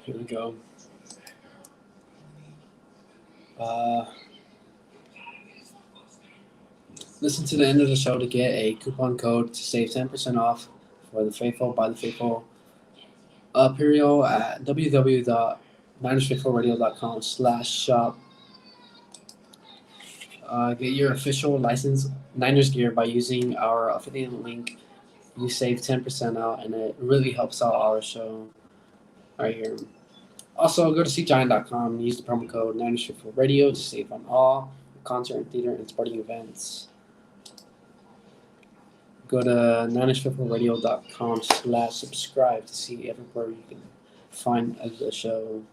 Here we go. Uh, Listen to the end of the show to get a coupon code to save 10% off for the Faithful by the Faithful Period at www.ninersfaithfulradio.com/shop. Get your official licensed Niners gear by using our affiliate link. You save 10% out, and it really helps out our show right here. Also, go to cgiant.com and use the promo code NinersFaithfulRadio to save on all concert and theater and sporting events. Go to ninersfaithfulradio.com/subscribe to see everywhere you can find the show.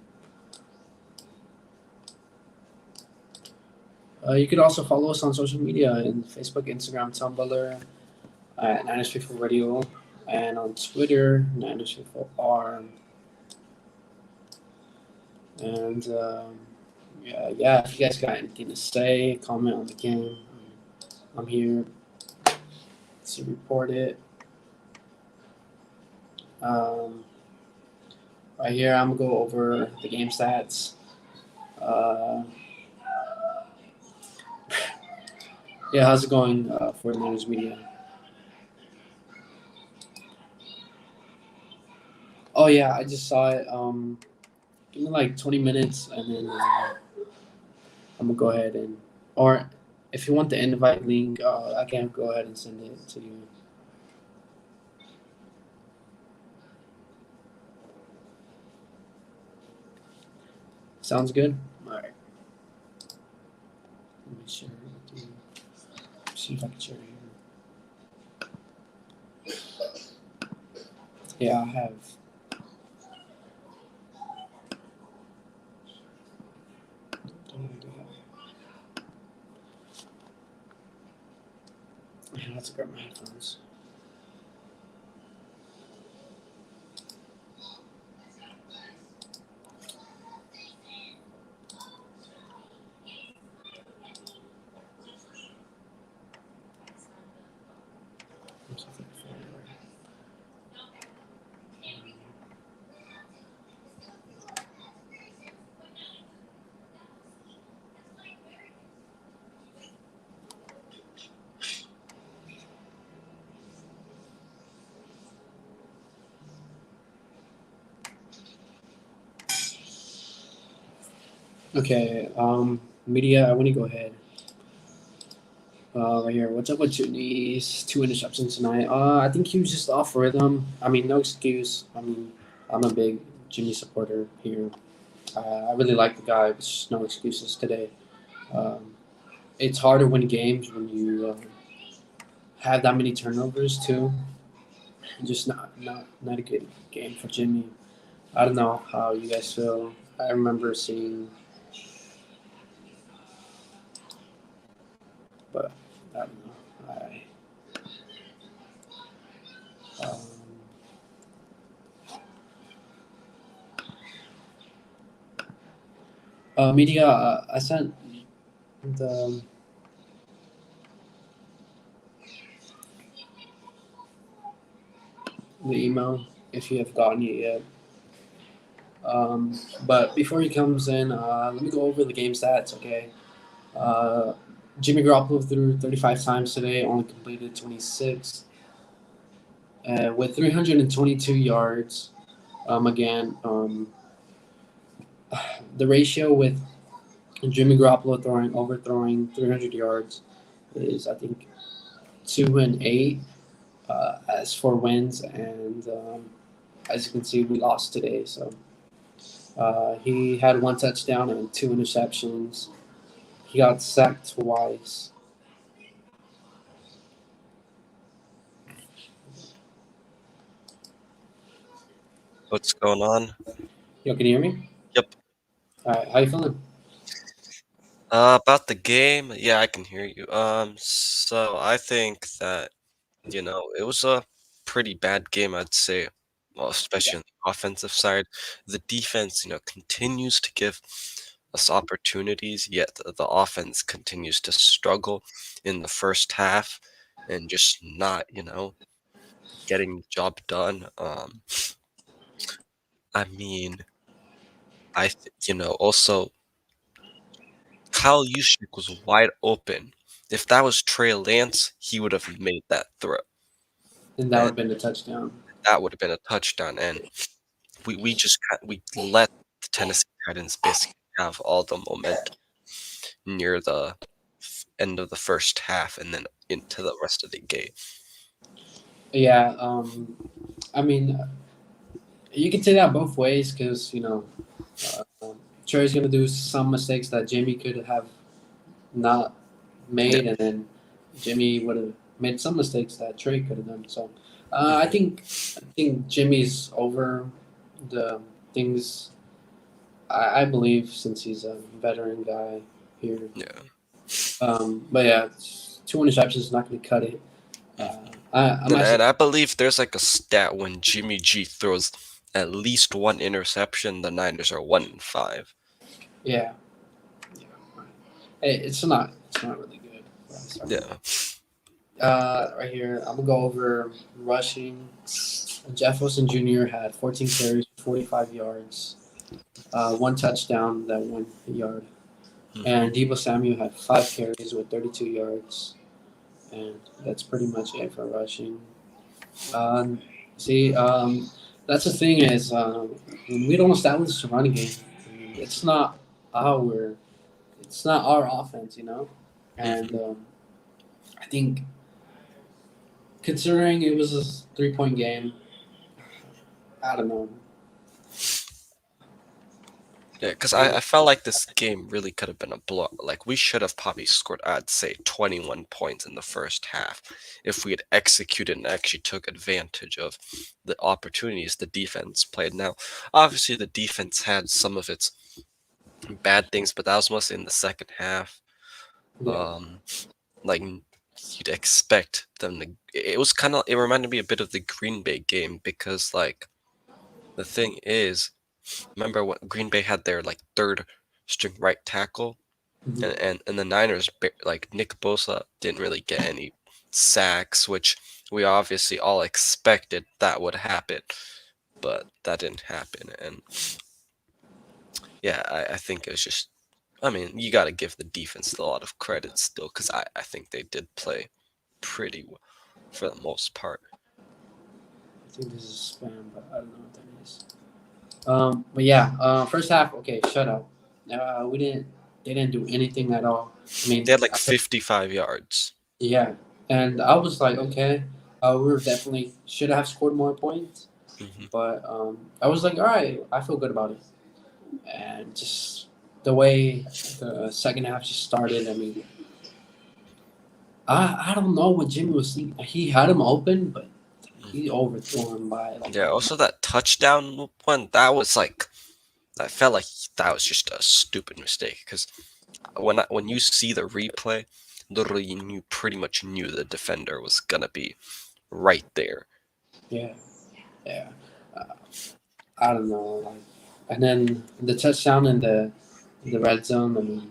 You could also follow us on social media in Facebook, Instagram, Tumblr at Niners Faithful Radio, and on Twitter, Niners Faithful R. And yeah, if you guys got anything to say, comment on the game. I'm here to report it. Right here, I'm gonna go over the game stats. Yeah, how's it going for the Niners media? Oh yeah, I just saw it. Give me like 20 minutes, and then I'm gonna go ahead and, or if you want the invite link, I can go ahead and send it to you. Sounds good. All right. Let me share it with you. See if I can share it here. Yeah, I have. I have to grab my headphones. Okay, media, I want to go ahead. Right here, what's up with Juni's 2 interceptions tonight? I think he was just off rhythm. I mean, no excuse. I mean, I'm a big Jimmy supporter here. I really like the guy, but just no excuses today. Um, it's hard to win games when you have that many turnovers too. Just not a good game for Jimmy. I don't know how you guys feel. I remember seeing, but I don't know. Um, Media, I sent the email if you have gotten it yet. But before he comes in, let me go over the game stats, okay? Jimmy Garoppolo threw 35 times today, only completed 26. With 322 yards. Again, the ratio with Jimmy Garoppolo overthrowing 300 yards is, I think, 2-8 as for wins, and as you can see, we lost today. So he had 1 touchdown and 2 interceptions. He got sacked twice. What's going on? Yo, can you hear me? Yep. All right, how you feeling? About the game, yeah, I can hear you. So I think that, it was a pretty bad game, I'd say. Well, especially on the offensive side. The defense, continues to give us opportunities, yet the offense continues to struggle in the first half and just not, getting the job done. I mean, Also Kyle Juszczyk was wide open. If that was Trey Lance, he would have made that throw, And that would and have been a touchdown. that would have been a touchdown. And we let the Tennessee Titans basically have all the momentum near the end of the first half, and then into the rest of the game. Yeah, I mean, you can say that both ways because Trey's gonna do some mistakes that Jimmy could have not Yeah. made, and then Jimmy would have made some mistakes that Trey could have done. So I Mhm. think Jimmy's over the things. I believe since he's a veteran guy here. Yeah. But yeah, two interceptions is not going to cut it. Mhm. I'm And actually I believe there's like a stat when Jimmy G throws at least one interception, the Niners are 1-5. yeah. Yeah. Hey, it's not really good. Yeah. Right here, I'm gonna go over rushing. Jeff Wilson Jr. had 14 carries, 45 yards, one touchdown, that 1 yard. Mhm. And Debo Samuel had 5 carries with 32 yards, and that's pretty much it for rushing. Um, see, that's the thing is when we don't establish a running game, it's not our it's not our offense, and Mhm. I think considering it was a 3 point game, I don't know. Yeah, because I It, felt like this game really could have been a blow. Like, we should have probably scored, I'd say, 21 points in the first half if we had executed and actually took advantage of the opportunities the defense played. Now, obviously, the defense had some of its bad things, but that was mostly in the second half. yeah, Um, like, you'd expect them to. It was kind of. It reminded me a bit of the Green Bay game because, like, the thing is, remember when Green Bay had their like third string right tackle, mhm, and the Niners like Nick Bosa didn't really get any sacks, which we obviously all expected that would happen, but that didn't happen. And yeah, I think it was just. I mean, you got to give the defense a lot of credit still, because I think they did play pretty well for the most part. I think this is spam, but I don't know what that is. But yeah, first half, okay, shutout. We didn't They didn't do anything at all. I They mean, had like 55 yards. yeah, and I was like, okay, we were definitely should have scored more points, Hmm. but I was like, all right, I feel good about it, and just the way the second half just started. I mean, I don't know what Jimmy was thinking. He had him open, but he overthrew him by like Yeah, also that touchdown one, that was like, I felt like that was just a stupid mistake because when you see the replay, literally you pretty much knew the defender was gonna be right there. yeah, yeah. Uh, I don't know, like, and then the touchdown in the red zone. I mean,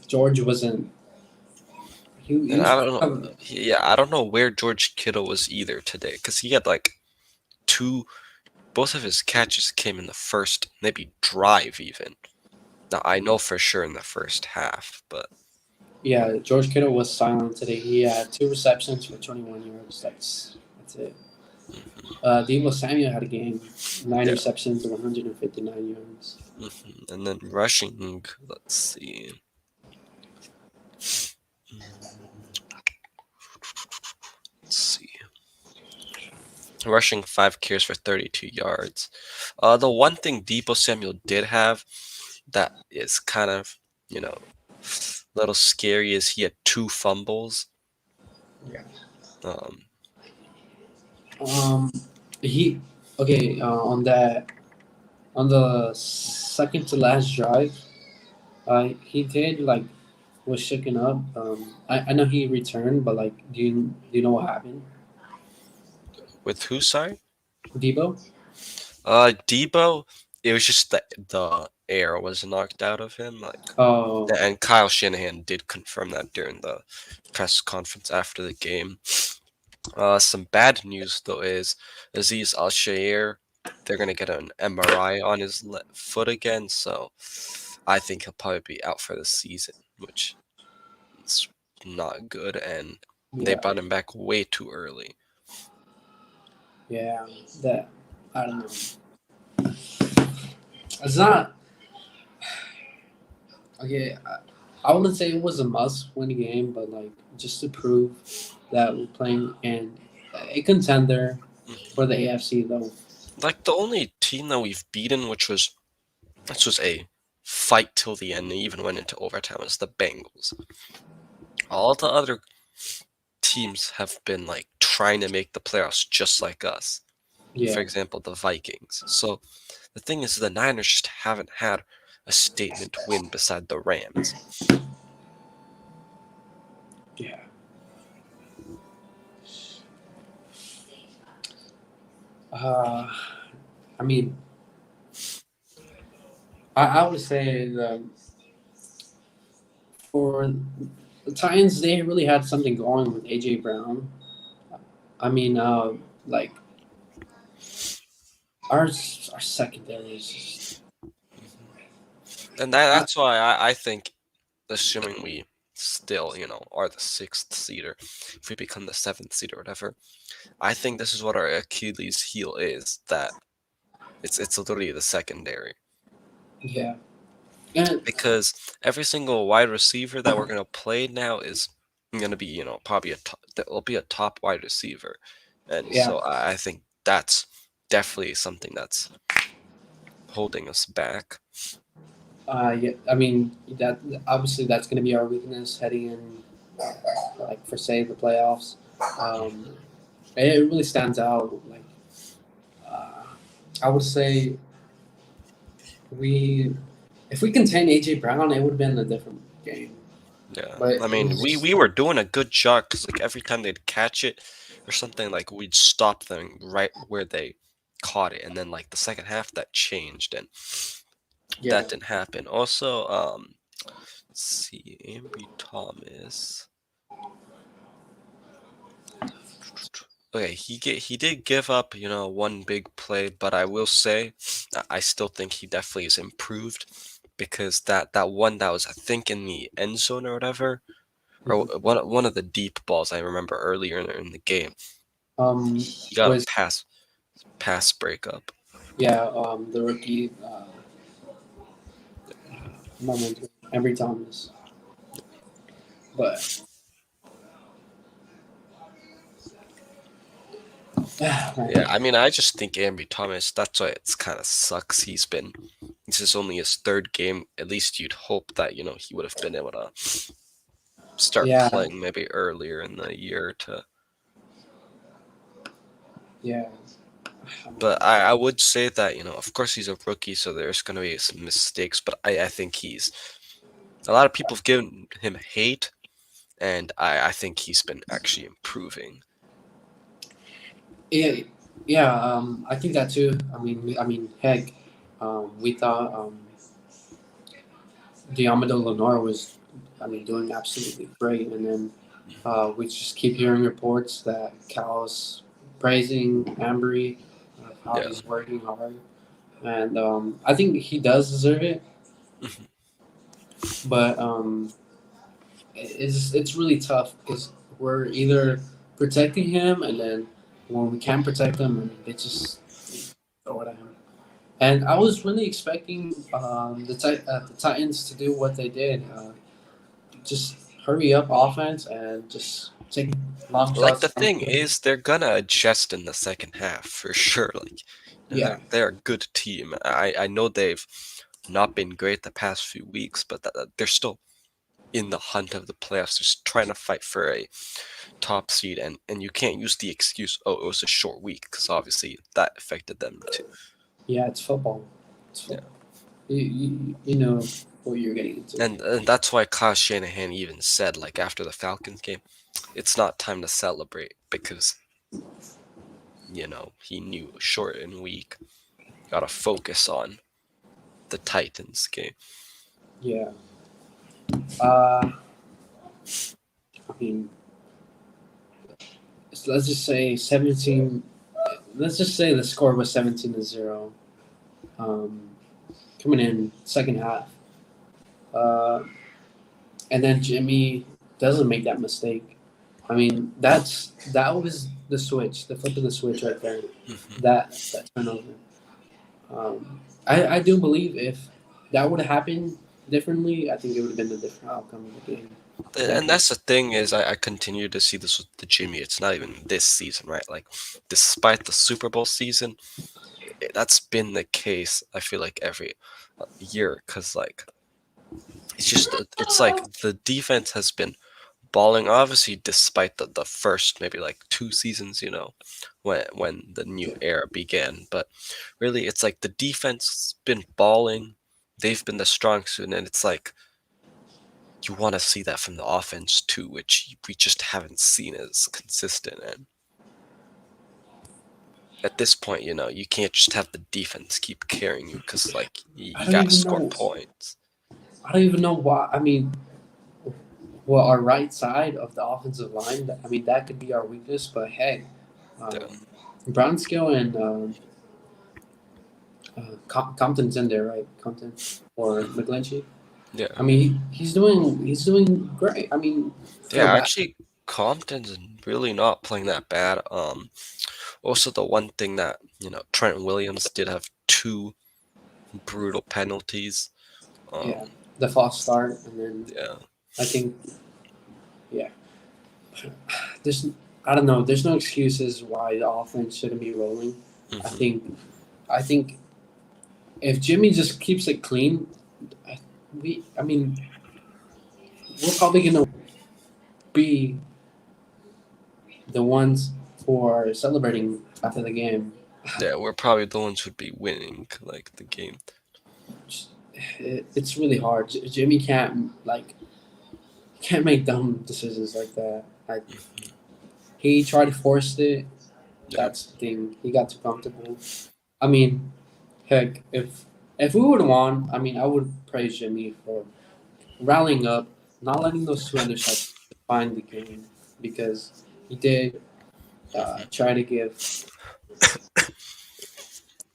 George wasn't. He And was I don't know, covering. yeah, I don't know where George Kittle was either today because he had like two, both of his catches came in the first maybe drive even. Now I know for sure in the first half, but Yeah, George Kittle was silent today. He had two receptions for 21 yards. That's it. mhm, Debo Samuel had a game, nine yeah, receptions, 159 yards. and then rushing, let's see. Let's see. Rushing 5 carries for 32 yards. The one thing Debo Samuel did have that is kind of, you know, a little scary is he had two fumbles. Yeah. Um, Um, he okay on the second to last drive. He did like was shaken up. I know he returned, but like, do you know what happened? with who, sorry? Debo. Debo, it was just the air was knocked out of him. Like, Oh, and Kyle Shanahan did confirm that during the press conference after the game. Some bad news though is Aziz Al Shair. they're gonna get an MRI on his foot again. So I think he'll probably be out for the season, which is not good. And they Yeah, brought him back way too early. yeah. That I don't know. It's not okay. I wouldn't say it was a must-win game, but like just to prove that we're playing in a contender Mhm. for the AFC, though. Like the only team that we've beaten, which was a fight till the end, and even went into overtime, is the Bengals. All the other teams have been like trying to make the playoffs just like us. For Yeah, example, the Vikings. So the thing is, the Niners just haven't had a statement win beside the Rams. yeah. Uh, I mean, I would say that for the Titans, they really had something going with AJ Brown. I mean, like our our secondary is just And not. that's why I think, assuming we still, are the sixth seeder, if we become the seventh seed or whatever, I think this is what our Achilles heel is, that it's literally the secondary. Yeah, and Because every single wide receiver that we're gonna play now is gonna be, probably that will be a top wide receiver, and yeah, so I think that's definitely something that's holding us back. yeah. I mean, that obviously that's going to be our weakness heading in, like for say the playoffs. Um, it really stands out. Like uh, I would say we if we contain AJ Brown, it would have been a different game. Yeah, But I it mean, was we just were doing a good job because like every time they'd catch it or something, like we'd stop them right where they caught it, and then like the second half that changed, and yeah. that didn't happen. Also, let's see, Ambry Thomas. Okay, he did give up, one big play, but I will say I still think he definitely is improved because that one that was, I think, in the end zone or whatever, or Mhm. one of the deep balls I remember earlier in the game. He got a Was pass breakup. yeah. The rookie. Moment every Thomas, but Yeah, man, I mean, I just think Ambry Thomas. That's why it's kind of sucks. This is only his third game. At least you'd hope that he would have been able to start yeah, playing maybe earlier in the year to. yeah. But I would say that, of course he's a rookie, so there's going to be some mistakes, but I think a lot of people have given him hate, and I think he's been actually improving. Yeah, yeah. I think that too. Heck, we thought Diamado Lenore was, doing absolutely great, and then we just keep hearing reports that Cal's praising Ambry, how Yeah. he's working hard, and I think he does deserve it, Mhm. but it's really tough because we're either protecting him, and then when we can't protect him, they just throw it at him. And I was really expecting the Titans to do what they did, just hurry up offense and just take long Like shots the down thing the field. is, they're gonna adjust in the second half for sure. Like, Yeah, they're a good team. I know they've not been great the past few weeks, but they're still in the hunt of the playoffs, just trying to fight for a top seed, and you can't use the excuse, oh, it was a short week, because obviously that affected them too. yeah, it's football. It's Yeah, football. You know what you're getting into. and that's why Kyle Shanahan even said, like, after the Falcons game, it's not time to celebrate because he knew short and weak. Got to focus on the Titans game. Yeah. Uh, I mean, let's just say 17. let's just say the score was 17-0. Um, coming in second half, uh, and then Jimmy doesn't make that mistake. I mean, that was the switch, the flip of the switch right there. Hmm. That turnover. I do believe if that would have happened differently, I think it would have been a different outcome of the game. And Definitely. that's the thing is I continue to see this with the Jimmy. It's not even this season, right? Like, despite the Super Bowl season, that's been the case. I feel like every year, because like it's just it's like the defense has been balling. Obviously, despite the first maybe like 2 seasons, when the new era began. But really, it's like the defense has been balling. They've been the strong suit, and it's like you want to see that from the offense too, which we just haven't seen as consistent. And at this point, you can't just have the defense keep carrying you because, like, I you don't got to even score know. points. I don't even know why. I mean, well, our right side of the offensive line. I mean, that could be our weakness. But hey, Yeah, um, Brownskill and Compton's in there, right? Compton or mhm, McGlinchey. I yeah, mean, he's doing great. I mean, for a yeah. back. Actually, Compton's really not playing that bad. Also the one thing that Trent Williams did have two brutal penalties. Um, Yeah, the false start, and then yeah, I think yeah, there's I don't know. There's no excuses why the offense shouldn't be rolling. I hmm think I think if Jimmy just keeps it clean, I mean, we're probably gonna be the ones who are celebrating after the game. yeah. We're probably the ones who'd be winning like the game. It's really hard. Jimmy can't make dumb decisions like that. Like he tried to force it. Yeah, That's the thing. He got too comfortable. I mean, heck, if we would have won, I mean, I would praise Jimmy for rallying up, not letting those two interceptions define the game because he did hmm try to give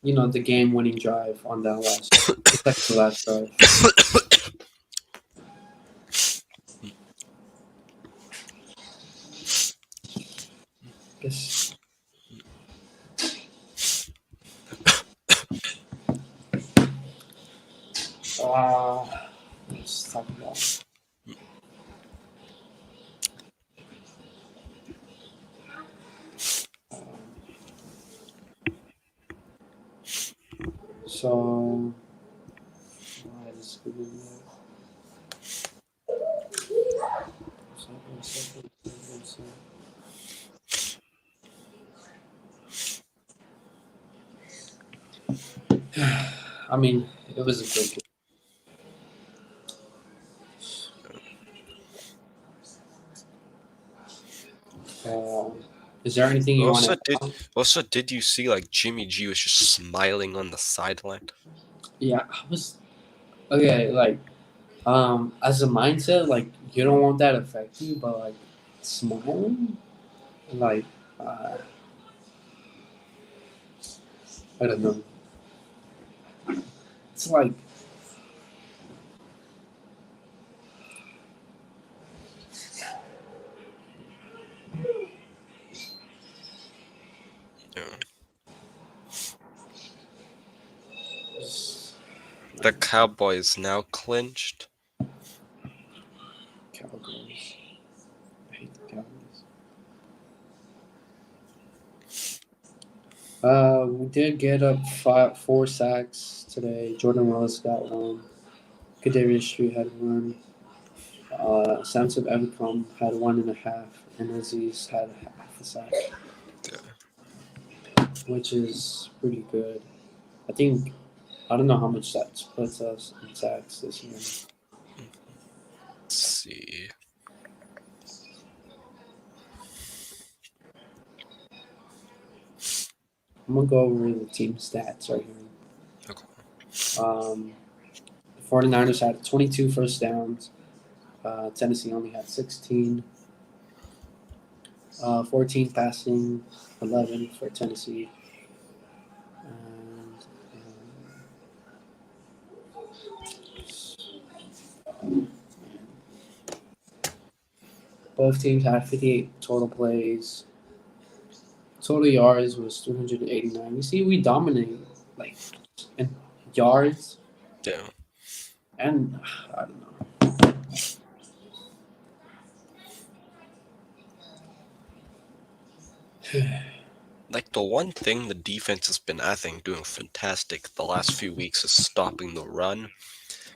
the game-winning drive on that the second to last drive. Guess uh, let's talk about. Um, so, why is it- I mean, it was a good game. Is there anything you want Also, to did add? also did you see like Jimmy G was just smiling on the sideline? Yeah, I was okay. Like, as a mindset, like you don't want that to affect you, but like smiling, like uh, I don't know. It's like Yeah. just, The Cowboys now clinched. Cowboys. I hate the Cowboys. We did get up four sacks today. Jordan Willis got one. Kadarius Street had one. Samson Ebicom had 1.5, and Aziz had half a sack, Yeah. which is pretty good. I think I don't know how much that splits us in sacks this year. Let's see. I'm gonna go over the team stats right here. Okay. The 49ers had 22 first downs. Tennessee only had 16. 14 passing, 11 for Tennessee. Both teams had 58 total plays. Total yards was 389. You see, we dominate like in yards, Yeah. and I don't know. Like the one thing the defense has been, I think, doing fantastic the last few weeks is stopping the run,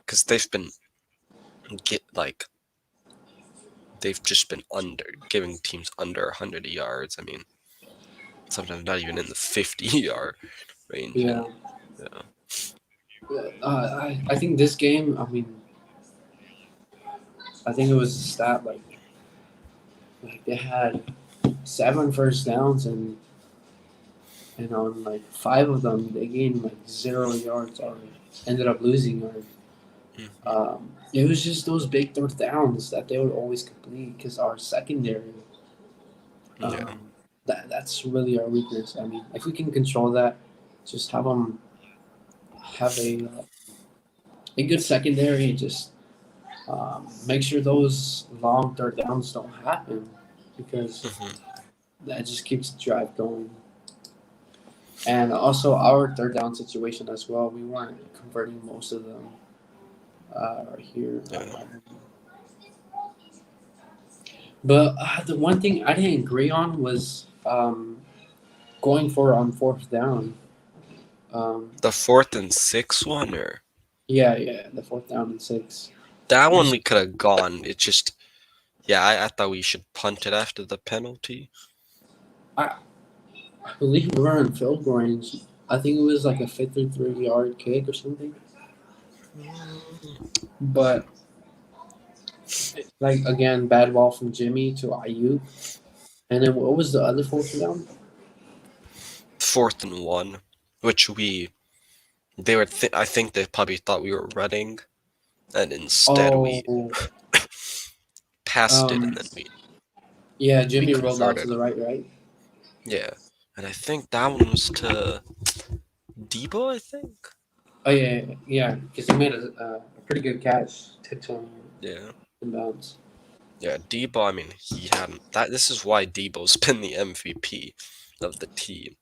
because they've been get like they've just been under giving teams under 100 yards. I mean, sometimes not even in the 50-yard range. Yeah, And yeah, I think this game. I mean, I think it was a stat like they had 7 first downs and on like 5 of them they gained like 0 yards or ended up losing or hmm, it was just those big third downs that they would always complete because our secondary yeah, um, that's really our weakness. I mean, if we can control that, just have them have a good secondary, just make sure those long third downs don't happen because hmm, that just keeps the drive going. And also our third down situation as well. We weren't converting most of them right here. yeah. But the one thing I didn't agree on was going for on fourth down. Um, The 4th and 6 one, or yeah, the fourth down and six. that We one just, we could have gone. It just, yeah, I thought we should punt it after the penalty. I, I believe we were in field goal range. I think it was like a 53-yard kick or something. But like again, bad ball from Jimmy to Ayuk. And then what was the other fourth down? 4th and 1, which they were. I think they probably thought we were running, and instead we Oh, passed it, and um, then yeah, we Jimmy rolled out to converted. the right, right? Yeah, and I think that one was to Debo. I think. Oh yeah, because he made a pretty good catch, tipped him Yeah. in bounds. Yeah, Debo. I mean, he hadn't. That this is why Debo's been the MVP of the team.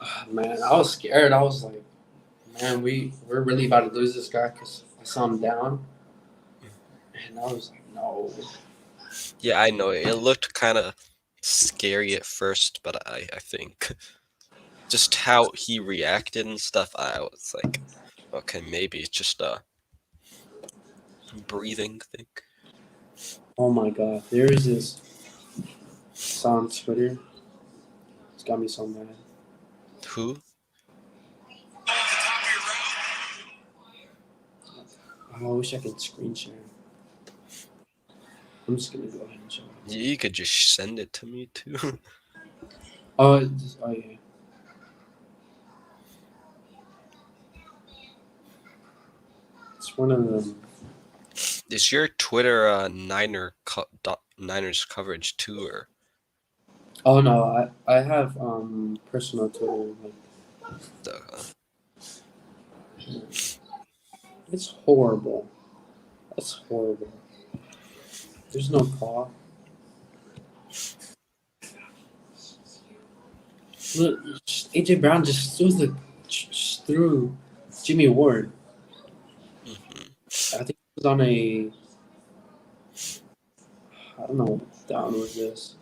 Ah, man, I was scared. I was like, man, we're really about to lose this guy because I saw him down, and I was like, no. Yeah, I know it looked kind of scary at first, but I think just how he reacted and stuff, I was like, okay, maybe it's just a breathing thing. Oh my god, there is this. I saw on Twitter. It's got me so mad. Who? Oh, I wish I could screen share. I'm just gonna go ahead and show it. You could just send it to me too. Oh yeah. It's one of them. Is your Twitter Niners coverage too, or Oh no, I have personal Twitter. Like the? it's horrible. That's horrible. There's no call. Look, AJ Brown just threw Jimmy Ward. Mhm. I think it was on a I don't know what down was this.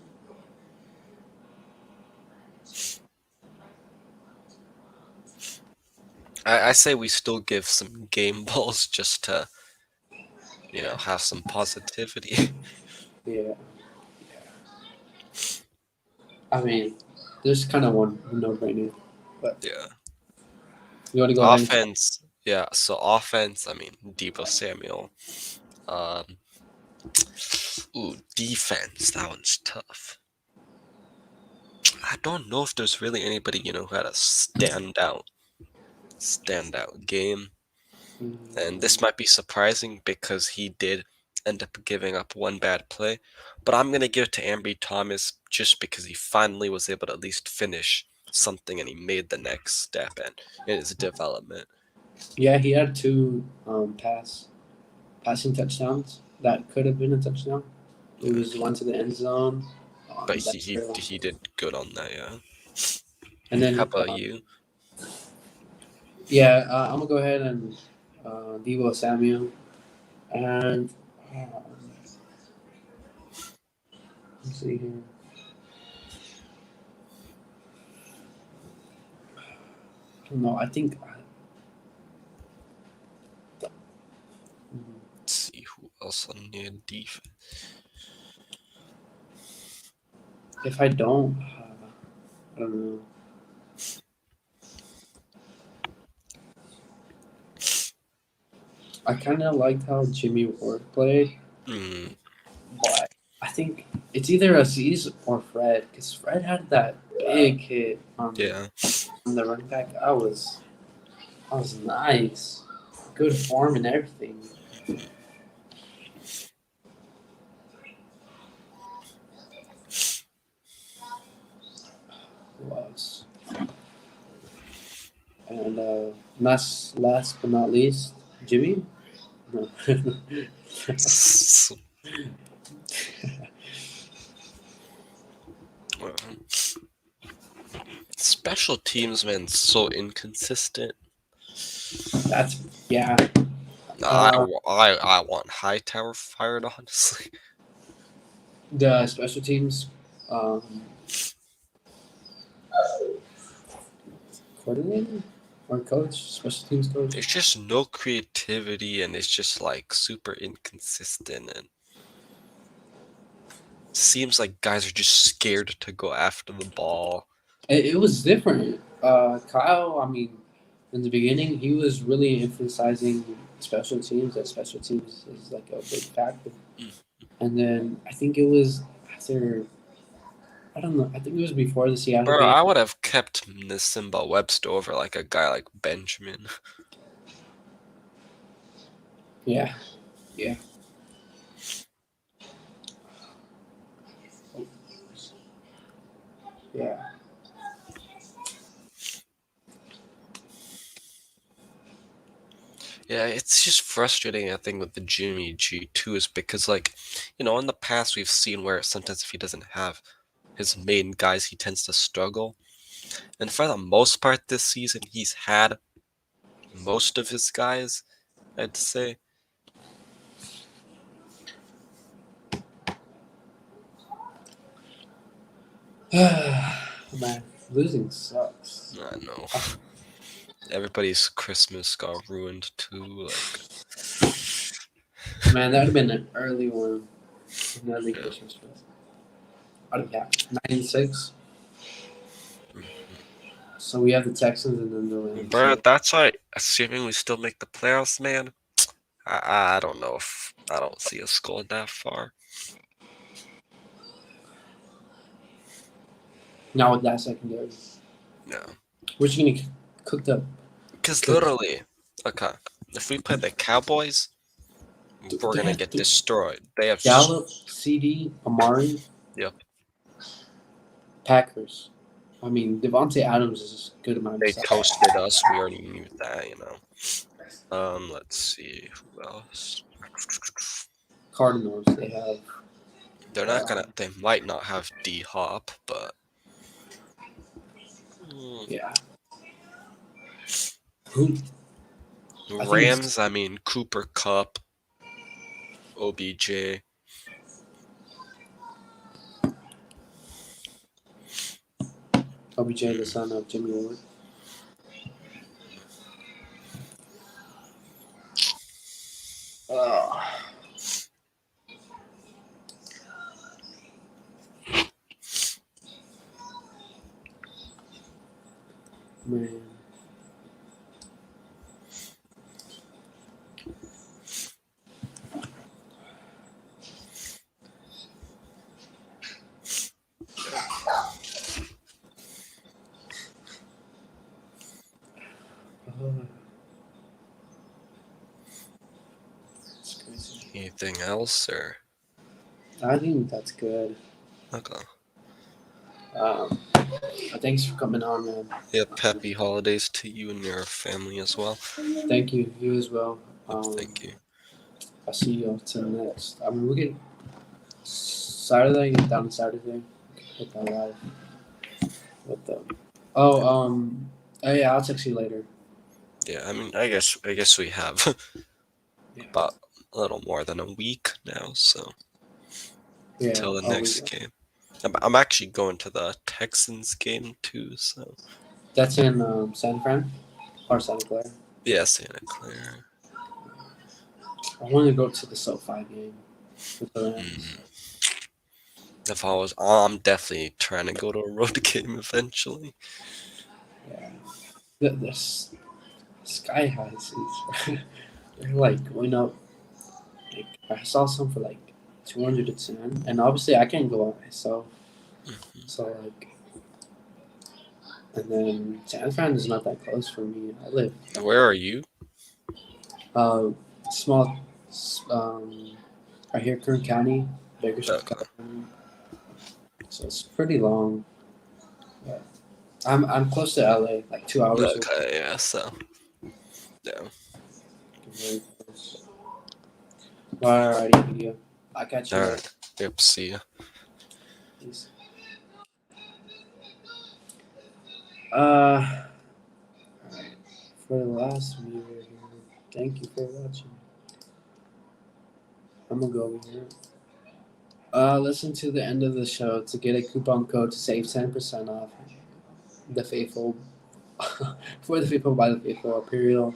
I say we still give some game balls just to have some positivity. Yeah, I mean, there's kind of one no brainer. But Yeah. you want to go ahead and start? Offense, yeah. So offense, I mean, Debo Samuel. Um, defense. That one's tough. I don't know if there's really anybody who had a standout game. And this might be surprising because he did end up giving up one bad play. But I'm gonna give it to Ambry Thomas just because he finally was able to at least finish something and he made the next step in his development. Yeah, he had two passing touchdowns that could have been a touchdown. It Yeah. was one to the end zone. But That he did good on that, yeah. and How then about you? yeah, I'm gonna go ahead and Debo Samuel and let's see here. No, I think Let's see who else on your defense. if I don't, I don't know. I kind of liked how Jimmy Ward played, Mm, but I think it's either Aziz or Fred because Fred had that big hit yeah. on the running back. I was nice, good form and everything. Was and last but not least, Jimmy. No. Well, special teams, man, so inconsistent. That's yeah. I, Uh, I want Hightower fired, honestly. the special teams um, coordinator or coach, special teams coach. There's just no creativity, and it's just like super inconsistent, and seems like guys are just scared to go after the ball. It was different. Kyle, I mean, in the beginning, he was really emphasizing special teams. That special teams is like a big factor. Mm. And then I think it was after. I don't know. I think it was before the Seattle Bro, game. I would have kept Simba Webster over like a guy like Benjamin. Yeah, yeah, yeah. Yeah, it's just frustrating, I think, with the Jimmy G too, is because like, in the past we've seen where sometimes if he doesn't have his main guys, he tends to struggle. And for the most part this season, he's had most of his guys, I'd say. Man, losing sucks. I know. Everybody's Christmas got ruined too. Like, Man, that would have been an early one. An early yeah. Christmas present. Yeah, 9-6. So we have the Texans and then the Rams. Bro, So that's why, assuming we still make the playoffs, man, I don't know if I don't see us going that far. now with that secondary, Yeah. we're just gonna cook the Because cook. literally, okay, if we play the Cowboys, we're They gonna have get destroyed. They have, Gallup, CD, Amari, yep, Packers. I mean, Devontae Adams is a good amount of they stuff. toasted us. We already knew that. Let's see who else. Cardinals, they have. They're not gonna. They might not have D Hop, but Yeah. Who? I think it's Rams. I mean Cooper Cup, OBJ. OBJ, the son of Jimmy Ward. Oh, man. Oh, it's crazy. Anything else or I think that's good. okay? Um, Thanks for coming on, man. Yep, happy holidays to you and your family as well. Thank you. You as well. Yep, thank you. I'll see you till next. I mean, we can Saturday. Get down Saturday. Hit that live with them. Oh, oh yeah. I'll text you later. Yeah, I mean, I guess we have Yeah. about a little more than a week now, so Yeah. till the Oh, we next game. I'm actually going to the Texans game too, so That's in San Fran or Santa Clara. yeah, Santa Clara. I want to go to the SoFi game with the Rams. Mm. If I was, I'm definitely trying to go to a road game eventually. Yeah. The sky high seats. They're like going up. Like I saw some for like 210, and obviously I can't go out myself. Mhm. So like, and then San Fran is not that close for me. I live Where are you? uh small, um, right here, Kern County, Bakersfield Okay. County. So it's pretty long. But I'm close to LA, like 2 hours away. Okay, yeah, so yeah. Very close. Alrighty, video. I'll catch you All later. right. Yep. See ya. Peace. Alright. For the last viewer here, thank you for watching. I'm gonna go over here. Listen to the end of the show to get a coupon code to save 10% off the faithful for the faithful by the faithful Imperial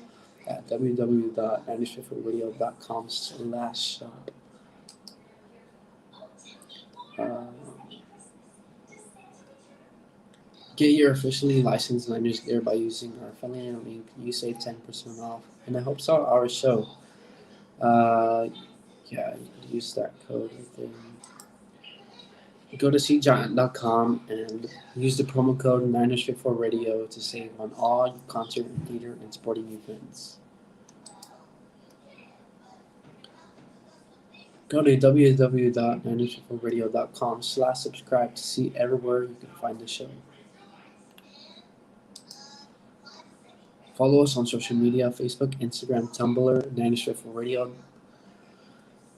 at www.manuscriptradio.com/shop. Uh, get your officially licensed Niners gear by using our affiliate link. You save 10% off, and it helps out our show. Yeah, use that code right there. Go to cgiant.com and use the promo code 904radio to save on all concert, theater, and sporting events. Go to www.904radio.com/subscribe to see everywhere you can find the show. Follow us on social media, Facebook, Instagram, Tumblr, 904 Radio,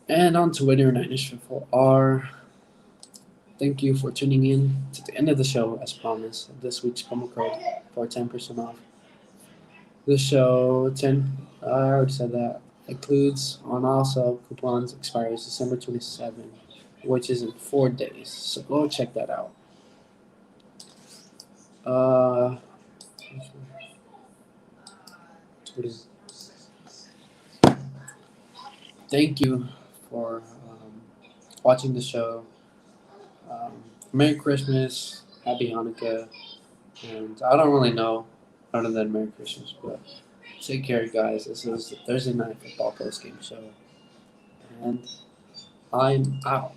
and on Twitter, 904R. Thank you for tuning in to the end of the show, as promised. This week's promo code for 10% off. The show 10, I already said that, includes on also coupons expires December 27, which is in 4 days. So go check that out. Uh, thank you for watching the show. Merry Christmas, Happy Hanukkah, and I don't really know other than Merry Christmas, but take care, guys. This is the Thursday night football post game show, and I'm out.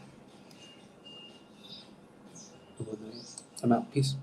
I'm out. Peace.